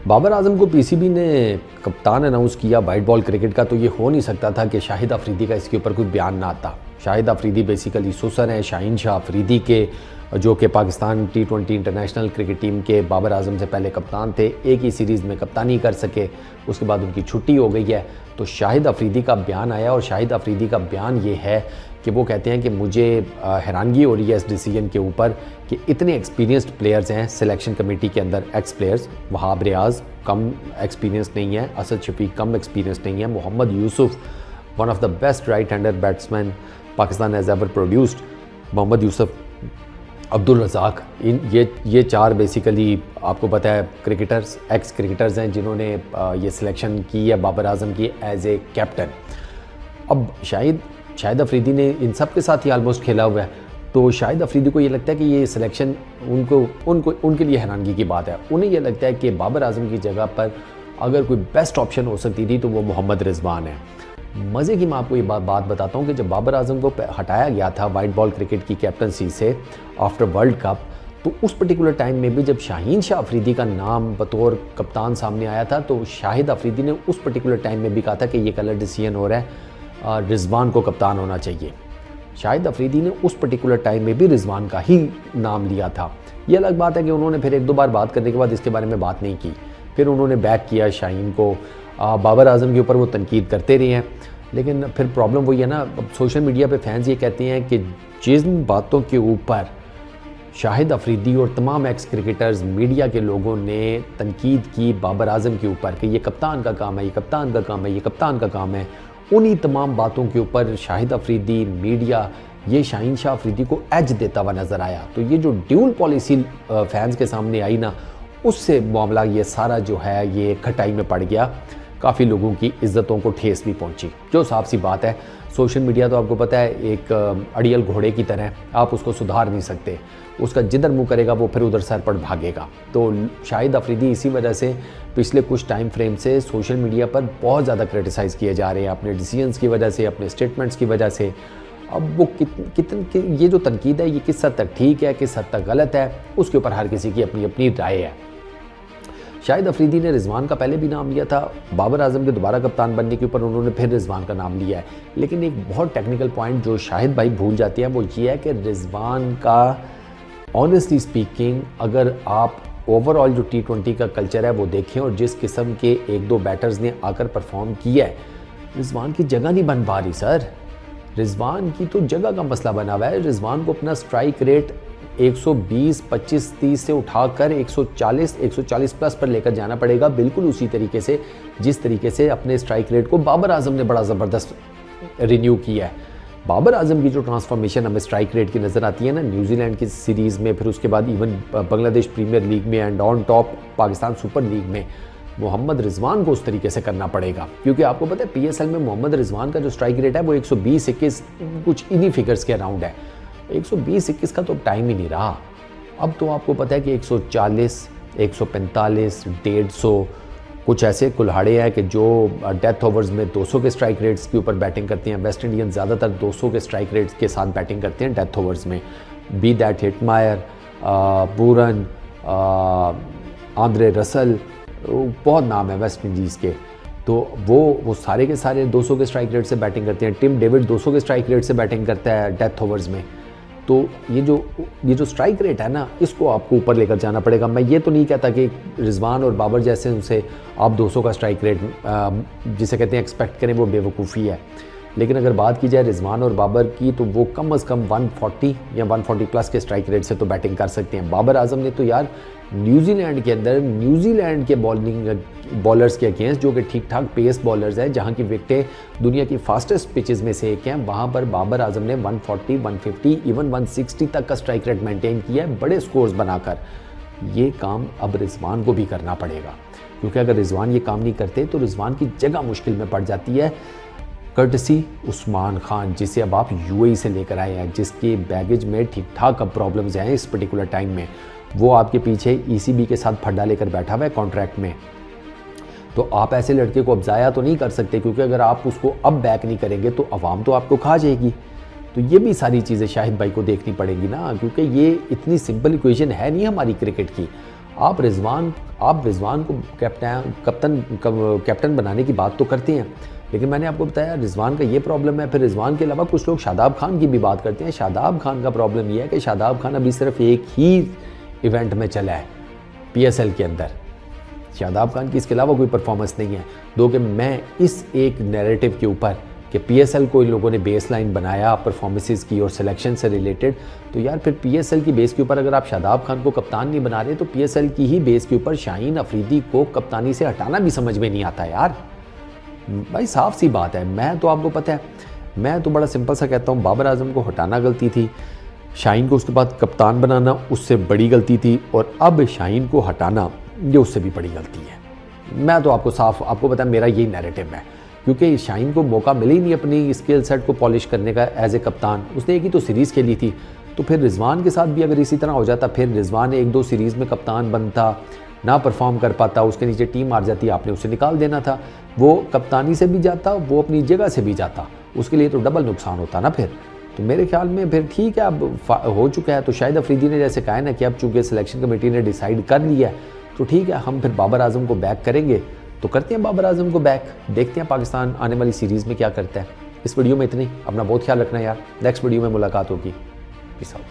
बाबर आजम को पीसीबी ने कप्तान अनाउंस किया वाइट बॉल क्रिकेट का, तो ये हो नहीं सकता था कि शाहिद अफरीदी का इसके ऊपर कोई बयान ना आता। शाहिद अफरीदी बेसिकली सुसर हैं शाहीन शाह अफरीदी के, जो कि Pakistan T20 international cricket team के बाबर आजम से पहले कप्तान थे। एक ही सीरीज़ में कप्तानी कर सके, उसके बाद उनकी छुट्टी हो गई है। तो शाहिद अफरीदी का बयान आया और शाहिद अफरीदी का बयान ये है कि वो कहते हैं कि मुझे हैरानगी हो रही है इस डिसीजन के ऊपर कि इतने एक्सपीरियंस्ड प्लेयर्स हैं सिलेक्शन कमेटी के अंदर, एक्स प्लेयर्स। वहाब रियाज कम एक्सपीरियंस नहीं है, असद शफीक कम एक्सपीरियंस नहीं है, Mohammad Yousuf one of the best right hander batsman Pakistan has ever produced, Mohammad Yousuf, Abdul Razzaq, ये चार बेसिकली आपको पता है क्रिकेटर्स, एक्स क्रिकेटर्स हैं जिन्होंने ये सिलेक्शन की है बाबर आजम की एज ए कैप्टन। अब शाहिद अफरीदी ने इन सब के साथ ही ऑलमोस्ट खेला हुआ है, तो शाहिद अफरीदी को ये लगता है कि ये सिलेक्शन उनके लिए हैरानगी की बात है। उन्हें ये लगता है कि बाबर आजम की जगह पर अगर कोई बेस्ट ऑप्शन हो सकती थी तो वो मोहम्मद रिजवान है। मज़े की मैं आपको ये बात बताता हूँ कि जब बाबर आजम को हटाया गया था वाइट बॉल क्रिकेट की कैप्टनसी से आफ्टर वर्ल्ड कप, तो उस पर्टिकुलर टाइम में भी जब शाहीन शाह अफरीदी का नाम बतौर कप्तान सामने आया था, तो शाहिद अफरीदी ने उस पर्टिकुलर टाइम में भी कहा था कि ये गलत डिसीजन हो रहा है, रिजवान को कप्तान होना चाहिए। शाहिद अफरीदी ने उस पर्टिकुलर टाइम में भी रिजवान का ही नाम लिया था। ये अलग बात है कि उन्होंने फिर एक दो बार बात करने के बाद इसके बारे में बात नहीं की, फिर उन्होंने बैक किया शाहीन को। बाबर आजम के ऊपर वो तनकीद करते रहे हैं, लेकिन फिर प्रॉब्लम वही है ना, अब सोशल मीडिया पे फैंस ये कहते हैं कि जिन बातों के ऊपर शाहिद अफरीदी और तमाम एक्स क्रिकेटर्स मीडिया के लोगों ने तनकीद की बाबर आजम के ऊपर कि ये कप्तान का काम है, ये कप्तान का काम है, ये कप्तान का काम है, उन्हीं तमाम बातों के ऊपर शाहिद अफरीदी मीडिया ये शाहीन शाह अफरीदी को एज देता हुआ नज़र आया। तो ये जो ड्यूल पॉलिसी फैंस के सामने आई ना, उससे मामला ये सारा जो है ये खटाई में पड़ गया। काफ़ी लोगों की इज़्ज़तों को ठेस भी पहुंची, जो साफ सी बात है। सोशल मीडिया तो आपको पता है एक अड़ियल घोड़े की तरह, आप उसको सुधार नहीं सकते, उसका जिधर मुंह करेगा वो फिर उधर सर पर भागेगा। तो शाहिद अफरीदी इसी वजह से पिछले कुछ टाइम फ्रेम से सोशल मीडिया पर बहुत ज़्यादा क्रिटिसाइज़ किए जा रहे हैं अपने डिसीजंस की वजह से, अपने स्टेटमेंट्स की वजह से। अब वो ये जो तनकीद है ये किस हद तक ठीक है, किस हद तक गलत है, उसके ऊपर हर किसी की अपनी अपनी राय है। शाहिद अफरीदी ने रिजवान का पहले भी नाम लिया था, बाबर आजम के दोबारा कप्तान बनने के ऊपर उन्होंने फिर रिजवान का नाम लिया है। लेकिन एक बहुत टेक्निकल पॉइंट जो शाहिद भाई भूल जाते हैं वो ये है कि रिजवान का ऑनेस्टली स्पीकिंग अगर आप ओवरऑल जो T20 का कल्चर है वो देखें और जिस किस्म के एक दो बैटर्स ने आकर परफॉर्म किया है, रिजवान की जगह नहीं बन पा रही सर। रिजवान की तो जगह का मसला बना हुआ है। रिजवान को अपना स्ट्राइक रेट 120, 25, 30 से उठाकर 140 प्लस पर लेकर जाना पड़ेगा, बिल्कुल उसी तरीके से जिस तरीके से अपने स्ट्राइक रेट को बाबर आजम ने बड़ा ज़बरदस्त रिन्यू किया है। बाबर आजम की जो ट्रांसफॉर्मेशन हमें स्ट्राइक रेट की नज़र आती है ना न्यूजीलैंड की सीरीज़ में, फिर उसके बाद इवन बांग्लादेश प्रीमियर लीग में and on top Pakistan super league में, मोहम्मद रिजवान को उस तरीके से करना पड़ेगा। क्योंकि आपको पता है PSL में मोहम्मद रिजवान का जो स्ट्राइक रेट है वो 120-21 कुछ इन्हीं फिगर्स के अराउंड है। 120-21 का तो टाइम ही नहीं रहा। अब तो आपको पता है कि 140, 145, 150 कुछ ऐसे कुल्हाड़े हैं कि जो डेथ ओवर्स में 200 के स्ट्राइक रेट्स के ऊपर बैटिंग करते हैं। वेस्ट इंडियन ज़्यादातर 200 के स्ट्राइक रेट्स के साथ बैटिंग करते हैं डेथ ओवर्स में, be that Hetmyer, Pooran, Andre Russell, बहुत नाम है वेस्ट इंडीज़ के। तो वो सारे के सारे 200 के स्ट्राइक रेट से बैटिंग करते हैं। टिम डेविड 200 के स्ट्राइक रेट से बैटिंग करता है डेथ ओवर्स में। तो ये जो स्ट्राइक रेट है ना, इसको आपको ऊपर लेकर जाना पड़ेगा। मैं ये तो नहीं कहता कि रिजवान और बाबर जैसे उनसे आप 200 का स्ट्राइक रेट जिसे कहते हैं एक्सपेक्ट करें, वो बेवकूफ़ी है। लेकिन अगर बात की जाए रिजवान और बाबर की, तो वो कम से कम 140 या 140 प्लस के स्ट्राइक रेट से तो बैटिंग कर सकते हैं। बाबर आजम ने तो यार न्यूजीलैंड के अंदर न्यूजीलैंड के बॉलर्स के अगेंस्ट, जो कि ठीक ठाक पेस बॉलर्स हैं, जहां की विकेटें दुनिया की फास्टेस्ट पिचेस में से एक हैं, वहां पर बाबर आजम ने 140, 150, इवन 160 तक का स्ट्राइक रेट मेंटेन किया है, बड़े स्कोर्स बनाकर। ये काम अब रिजवान को भी करना पड़ेगा, क्योंकि अगर रिजवान ये काम नहीं करते तो रिजवान की जगह मुश्किल में पड़ जाती है। कर्टसी उस्मान खान, जिसे अब आप UAE से लेकर आए हैं, जिसके बैगेज में ठीक ठाक अब प्रॉब्लम्स हैं इस पर्टिकुलर टाइम में, वो आपके पीछे ECB के साथ फड्डा लेकर बैठा हुआ है कॉन्ट्रैक्ट में। तो आप ऐसे लड़के को अब ज़ाया तो नहीं कर सकते, क्योंकि अगर आप उसको अब बैक नहीं करेंगे तो अवाम तो आपको खा जाएगी। तो ये भी सारी चीज़ें शाहिद भाई को देखनी पड़ेंगी ना, क्योंकि ये इतनी सिंपल इक्वेशन है नहीं हमारी क्रिकेट की। आप रिजवान को कैप्टन बनाने की बात तो करते हैं, लेकिन मैंने आपको बताया रिजवान का ये प्रॉब्लम है। फिर रिजवान के अलावा कुछ लोग शादाब खान की भी बात करते हैं। शादाब खान का प्रॉब्लम ये है कि शादाब खान अभी सिर्फ एक ही इवेंट में चला है PSL के अंदर। शादाब खान की इसके अलावा कोई परफॉर्मेंस नहीं है। दो कि मैं इस एक नैरेटिव के ऊपर कि PSL को इन लोगों ने बेस लाइन बनाया परफॉर्मेंसेस की और सिलेक्शन से रिलेटेड, तो यार फिर PSL की बेस के ऊपर अगर आप शादाब खान को कप्तान नहीं बना रहे तो PSL की ही बेस के ऊपर शाहीन अफरीदी को कप्तानी से हटाना भी समझ में नहीं आता यार। भाई साफ सी बात है, मैं तो आपको पता है, मैं तो बड़ा सिंपल सा कहता हूँ, बाबर आजम को हटाना गलती थी, शाहीन को उसके बाद कप्तान बनाना उससे बड़ी गलती थी, और अब शाहीन को हटाना ये उससे भी बड़ी गलती है। मैं तो आपको पता है मेरा यही नैरेटिव है, क्योंकि शाहीन को मौका मिले ही नहीं अपनी स्किल सेट को पॉलिश करने का एज ए कप्तान। उसने एक ही तो सीरीज़ खेली थी, तो फिर रिजवान के साथ भी अगर इसी तरह हो जाता, फिर रिजवान 1-2 सीरीज़ में कप्तान बनता, ना परफॉर्म कर पाता, उसके नीचे टीम हार जाती, आपने उसे निकाल देना था। वो कप्तानी से भी जाता, वो अपनी जगह से भी जाता, उसके लिए तो डबल नुकसान होता ना फिर। तो मेरे ख्याल में फिर ठीक है, अब हो चुका है। तो शाहिद अफरीदी ने जैसे कहा है ना कि अब चूँकि सिलेक्शन कमेटी ने डिसाइड कर लिया है, तो ठीक है, हम फिर बाबर आजम को बैक करेंगे, तो करते हैं बाबर आजम को बैक। देखते हैं पाकिस्तान आने वाली सीरीज़ में क्या करता है। इस वीडियो में इतनी, अपना बहुत ख्याल रखना यार। नेक्स्ट वीडियो में मुलाकात होगी। Peace out.